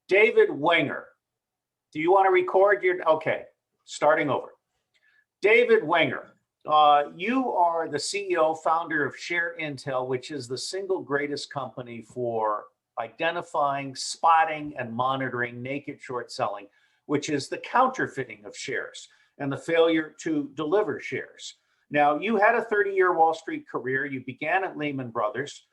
David Wenger. Do you want to record your? Okay, starting over. David Wenger, you are the CEO, founder of Share Intel, which is the single greatest company for identifying, spotting, and monitoring naked short selling, which is the counterfeiting of shares and the failure to deliver shares. Now, you had a 30-year Wall Street career. You began at Lehman Brothers,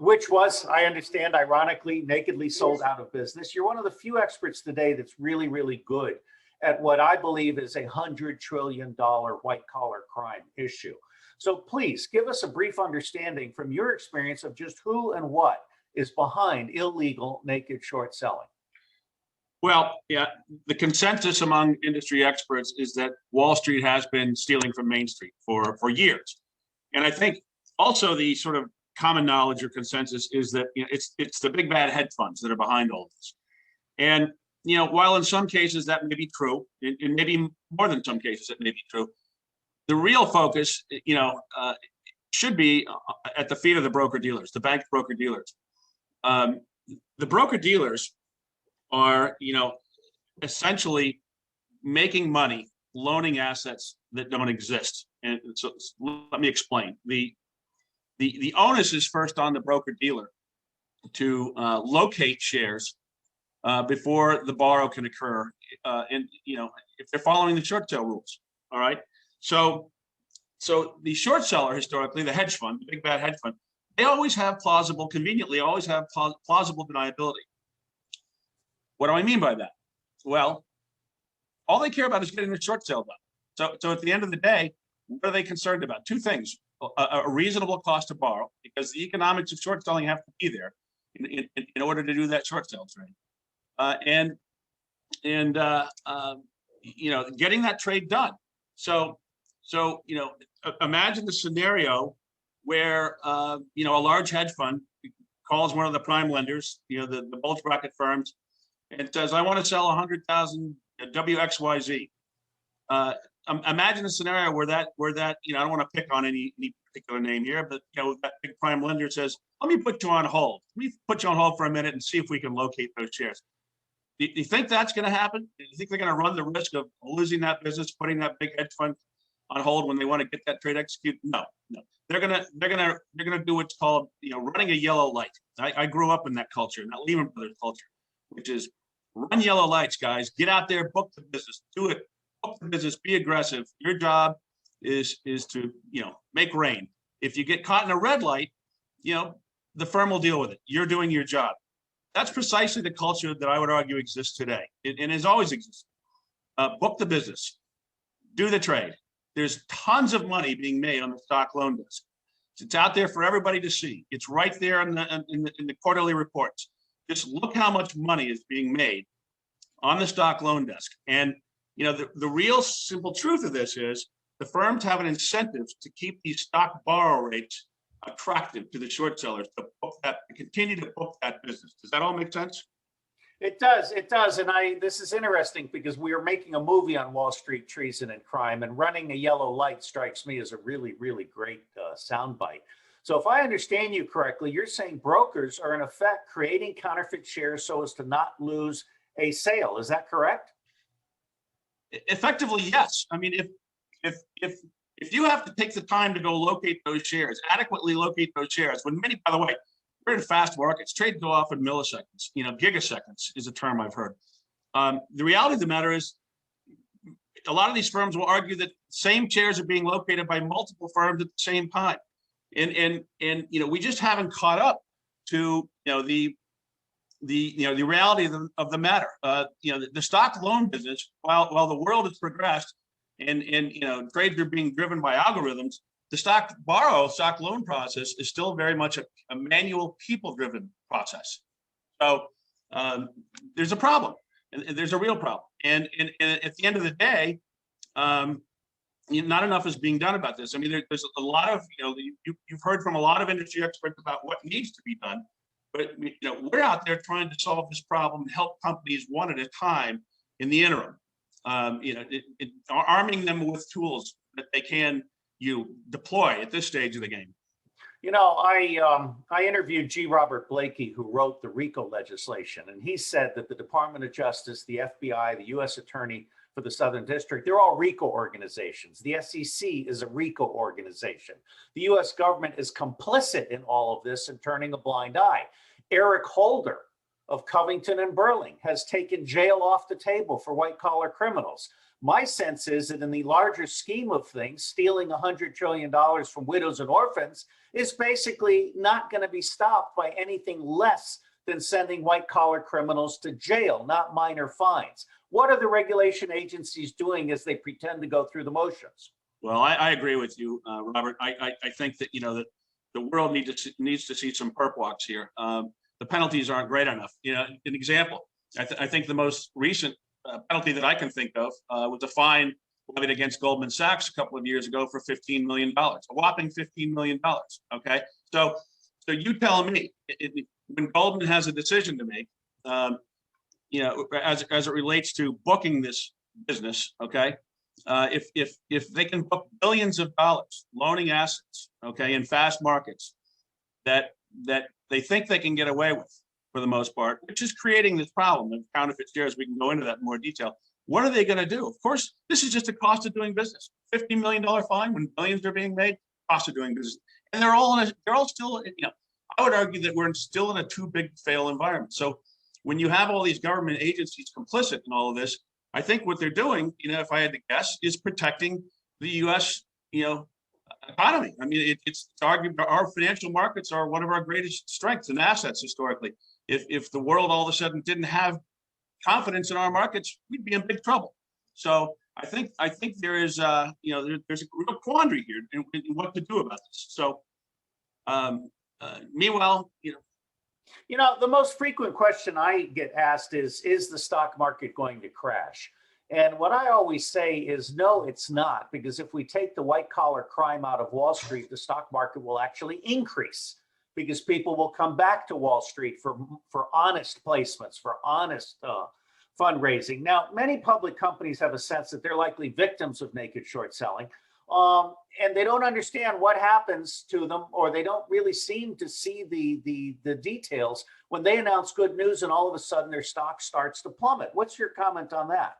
which was, I understand, ironically, nakedly sold out of business. You're one of the few experts today that's really, really good at what I believe is $100 trillion white-collar crime issue. So please give us a brief understanding from your experience of just who and what is behind illegal naked short selling. Well, yeah, the consensus among industry experts is that Wall Street has been stealing from Main Street for years. And I think also the sort of common knowledge or consensus is that it's the big bad hedge funds that are behind all this. And while in some cases that may be true, and maybe more than some cases it may be true, the real focus, should be at the feet of the broker dealers, the bank broker dealers. The broker dealers are, essentially making money, loaning assets that don't exist. And so let me explain. The onus is first on the broker dealer to locate shares before the borrow can occur. And if they're following the short sale rules, all right. So the short seller historically, the hedge fund, the big bad hedge fund, they always have conveniently always have plausible deniability. What do I mean by that? Well, all they care about is getting the short sale done. So at the end of the day, what are they concerned about? Two things: a reasonable cost to borrow, because the economics of short selling have to be there in order to do that short sale trade, and getting that trade done. So imagine the scenario where a large hedge fund calls one of the prime lenders, the bulge bracket firms, and says, "I want to sell 100,000 WXYZ." Imagine a scenario where that I don't want to pick on any particular name here, but that big prime lender says, "Let me put you on hold. Let me put you on hold for a minute and see if we can locate those shares." Do you think that's going to happen? Do you think they're going to run the risk of losing that business, putting that big hedge fund on hold when they want to get that trade executed? No. They're gonna do what's called running a yellow light. I grew up in that culture, that Lehman Brothers culture, which is run yellow lights, guys. Get out there, book the business, do it, book the business, be aggressive. Your job is to make rain. If you get caught in a red light, the firm will deal with it. You're doing your job. That's precisely the culture that I would argue exists today, and has always existed. Book the business, do the trade. There's tons of money being made on the stock loan desk. It's out there for everybody to see. It's right there in the quarterly reports. Just look how much money is being made on the stock loan desk. And the real simple truth of this is the firms have an incentive to keep these stock borrow rates attractive to the short sellers to continue to book that business. Does that all make sense? It does. And this is interesting because we are making a movie on Wall Street treason and crime, and running a yellow light strikes me as a really, really great soundbite. So if I understand you correctly, you're saying brokers are in effect creating counterfeit shares so as to not lose a sale. Is that correct? Effectively, yes. I mean, if you have to take the time to go locate those shares, adequately locate those shares, when many, by the way, we're in fast markets, trades go off in milliseconds, gigaseconds is a term I've heard. The reality of the matter is a lot of these firms will argue that same shares are being located by multiple firms at the same time. And we just haven't caught up to, the reality of the matter. The stock loan business, while the world has progressed and trades are being driven by algorithms, the stock loan process is still very much a manual, people-driven process. So there's a problem, and there's a real problem. And at the end of the day, not enough is being done about this. I mean, there's a lot of, you've heard from a lot of industry experts about what needs to be done, but we're out there trying to solve this problem, help companies one at a time in the interim. Arming them with tools that they can deploy at this stage of the game. I interviewed G. Robert Blakey, who wrote the RICO legislation, and he said that the Department of Justice, the FBI, the U.S. Attorney for the Southern District, they're all RICO organizations. The SEC is a RICO organization. The U.S. government is complicit in all of this and turning a blind eye. Eric Holder of Covington and Burling has taken jail off the table for white-collar criminals. My sense is that in the larger scheme of things, stealing $100 trillion from widows and orphans is basically not going to be stopped by anything less than sending white-collar criminals to jail, not minor fines. What are the regulation agencies doing as they pretend to go through the motions? Well, I agree with you, Robert. I think that, that the world needs to see some perp walks here. The penalties aren't great enough. An example, I think the most recent penalty that I can think of was a fine levied against Goldman Sachs a couple of years ago for $15 million, a whopping $15 million. Okay, so you tell me, when Goldman has a decision to make, as it relates to booking this business, okay, if they can book billions of dollars loaning assets, okay, in fast markets that they think they can get away with, for the most part, which is creating this problem of counterfeit shares. We can go into that in more detail. What are they going to do? Of course, this is just a cost of doing business. $50 million fine when billions are being made, cost of doing business. And they're all still, I would argue that we're still in a too big to fail environment. So when you have all these government agencies complicit in all of this, I think what they're doing, if I had to guess, is protecting the U.S., economy. I mean, it's argued our financial markets are one of our greatest strengths and assets historically. If the world all of a sudden didn't have confidence in our markets, we'd be in big trouble. So I think there is there's a real quandary here in what to do about this. So meanwhile, the most frequent question I get asked is the stock market going to crash? And what I always say is, no, it's not, because if we take the white collar crime out of Wall Street, the stock market will actually increase, because people will come back to Wall Street for honest placements, for honest fundraising. Now, many public companies have a sense that they're likely victims of naked short selling, and they don't understand what happens to them, or they don't really seem to see the details when they announce good news and all of a sudden their stock starts to plummet. What's your comment on that?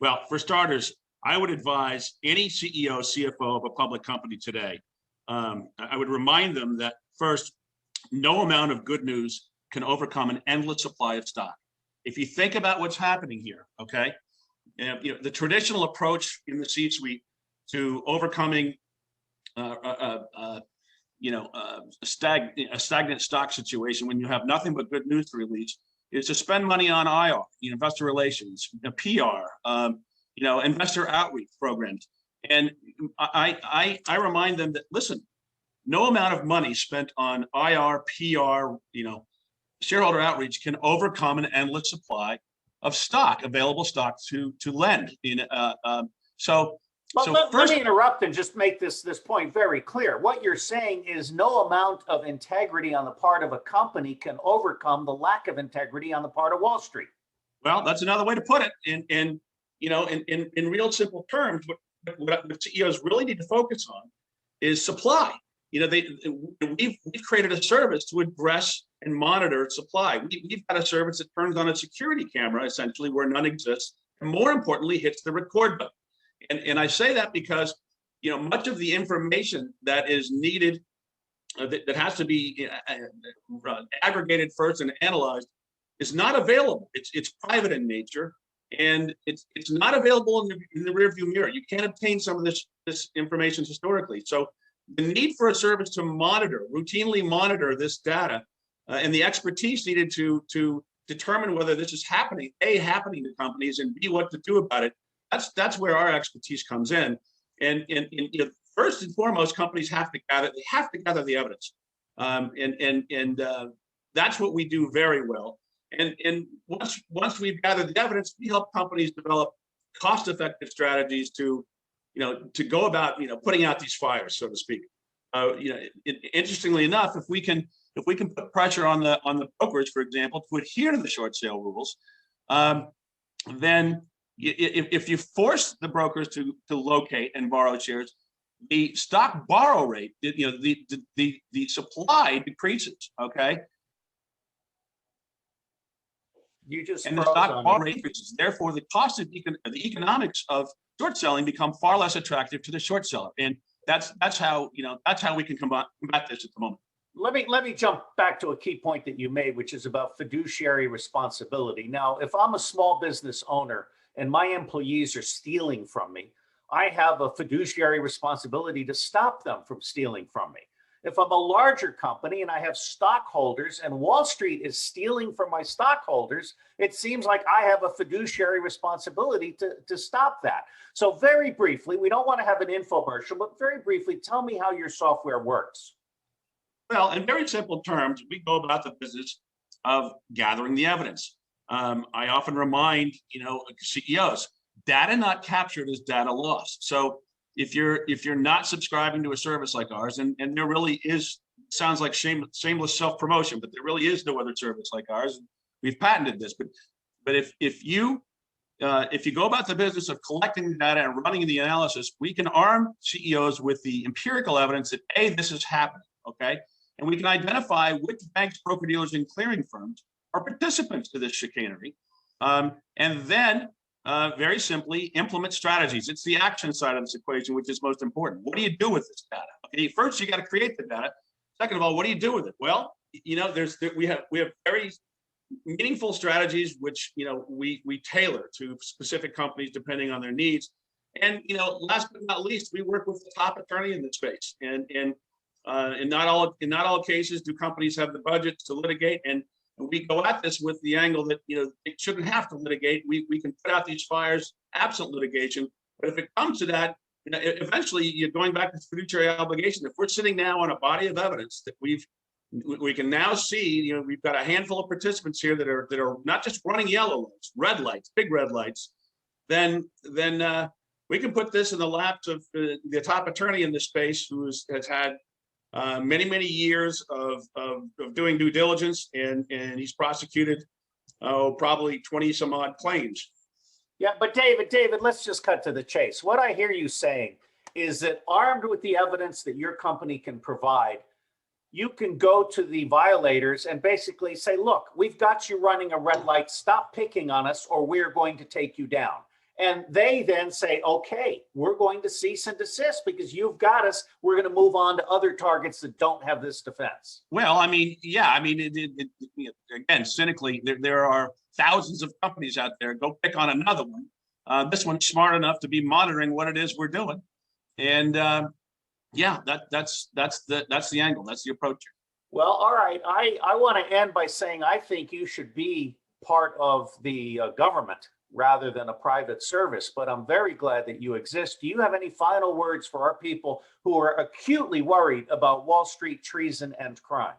Well, for starters, I would advise any CEO, CFO of a public company today, I would remind them that first, no amount of good news can overcome an endless supply of stock. If you think about what's happening here, okay, the traditional approach in the C-suite to overcoming a stagnant stock situation when you have nothing but good news to release is to spend money on IR, investor relations, PR, investor outreach programs. And I remind them that, listen, no amount of money spent on IR, PR, shareholder outreach can overcome an endless supply of stock, available stock to lend. Let me interrupt and just make this point very clear. What you're saying is no amount of integrity on the part of a company can overcome the lack of integrity on the part of Wall Street. Well, that's another way to put it. In real simple terms, what CEOs really need to focus on is supply. We've created a service to address and monitor supply. We've got a service that turns on a security camera, essentially, where none exists, and more importantly, hits the record button. And I say that because, much of the information that is needed, that has to be aggregated first and analyzed, is not available. It's private in nature, and it's not available in the rearview mirror. You can't obtain some of this information historically. So the need for a service to routinely monitor this data, and the expertise needed to determine whether this is happening to companies, and B, what to do about it. That's where our expertise comes in. And first and foremost, companies have to gather the evidence. That's what we do very well. And once we've gathered the evidence, we help companies develop cost-effective strategies to go about putting out these fires, so to speak. Interestingly enough, if we can put pressure on the brokers, for example, to adhere to the short sale rules, then if you force the brokers to locate and borrow shares, the stock borrow rate, you know, the supply decreases, okay? You just And the froze stock on borrow me. rate increases. Therefore, the cost of the economics of short selling become far less attractive to the short seller. And that's how, you know, that's how we can combat this at the moment. Let me jump back to a key point that you made, which is about fiduciary responsibility. Now, if I'm a small business owner and my employees are stealing from me, I have a fiduciary responsibility to stop them from stealing from me. If I'm a larger company and I have stockholders and Wall Street is stealing from my stockholders, it seems like I have a fiduciary responsibility to stop that. So very briefly, we don't want to have an infomercial, but very briefly, tell me how your software works. Well, in very simple terms, we go about the business of gathering the evidence. I often remind, you know, CEOs, data not captured is data lost. So if you're not subscribing to a service like ours, and there really is, sounds like shameless self-promotion, but there really is no other service like ours. We've patented this, but if you go about the business of collecting the data and running the analysis, we can arm CEOs with the empirical evidence that this is happening, okay? And we can identify which banks, broker dealers, and clearing firms are participants to this chicanery. And then very simply implement strategies. It's the action side of this equation, which is most important. What do you do with this data? Okay, first you got to create the data. Second of all, what do you do with it? Well, you know, we have very meaningful strategies, which, you know, we tailor to specific companies depending on their needs. And, you know, last but not least, we work with the top attorney in the space. And in not all cases do companies have the budget to litigate. And we go at this with the angle that, you know, it shouldn't have to litigate. We can put out these fires absent litigation. But if it comes to that, you know, eventually you're going back to fiduciary obligation. If we're sitting now on a body of evidence that we can now see, you know, we've got a handful of participants here that are not just running yellow lights, red lights, big red lights, then we can put this in the laps of the top attorney in this space who has had many years of doing due diligence, and he's prosecuted probably 20 some odd claims. Yeah, but David, let's just cut to the chase. What I hear you saying is that armed with the evidence that your company can provide, you can go to the violators and basically say, look, we've got you running a red light, stop picking on us or we're going to take you down. And they then say, okay, we're going to cease and desist because you've got us. We're going to move on to other targets that don't have this defense. Well, I mean, yeah, I mean, again, cynically, there are thousands of companies out there. Go pick on another one. This one's smart enough to be monitoring what it is we're doing. And yeah, that's the angle. That's the approach. Well, all right. I want to end by saying I think you should be part of the government rather than a private service, but I'm very glad that you exist. Do you have any final words for our people who are acutely worried about Wall Street treason and crime?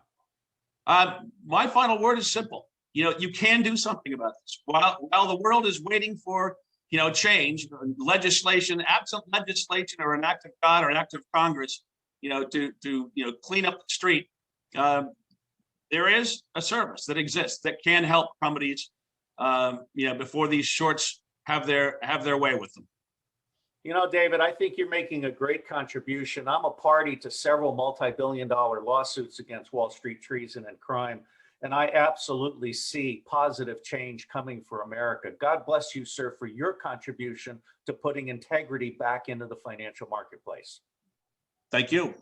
My final word is simple. You know, you can do something about this. While the world is waiting for, you know, change, legislation, absent legislation or an act of God or an act of Congress, you know, to you know, clean up the street, there is a service that exists that can help companies, you know, before these shorts have their way with them. You know, David, I think you're making a great contribution. I'm a party to several multi-billion-dollar lawsuits against Wall Street treason and crime, and I absolutely see positive change coming for America. God bless you, sir, for your contribution to putting integrity back into the financial marketplace. Thank you.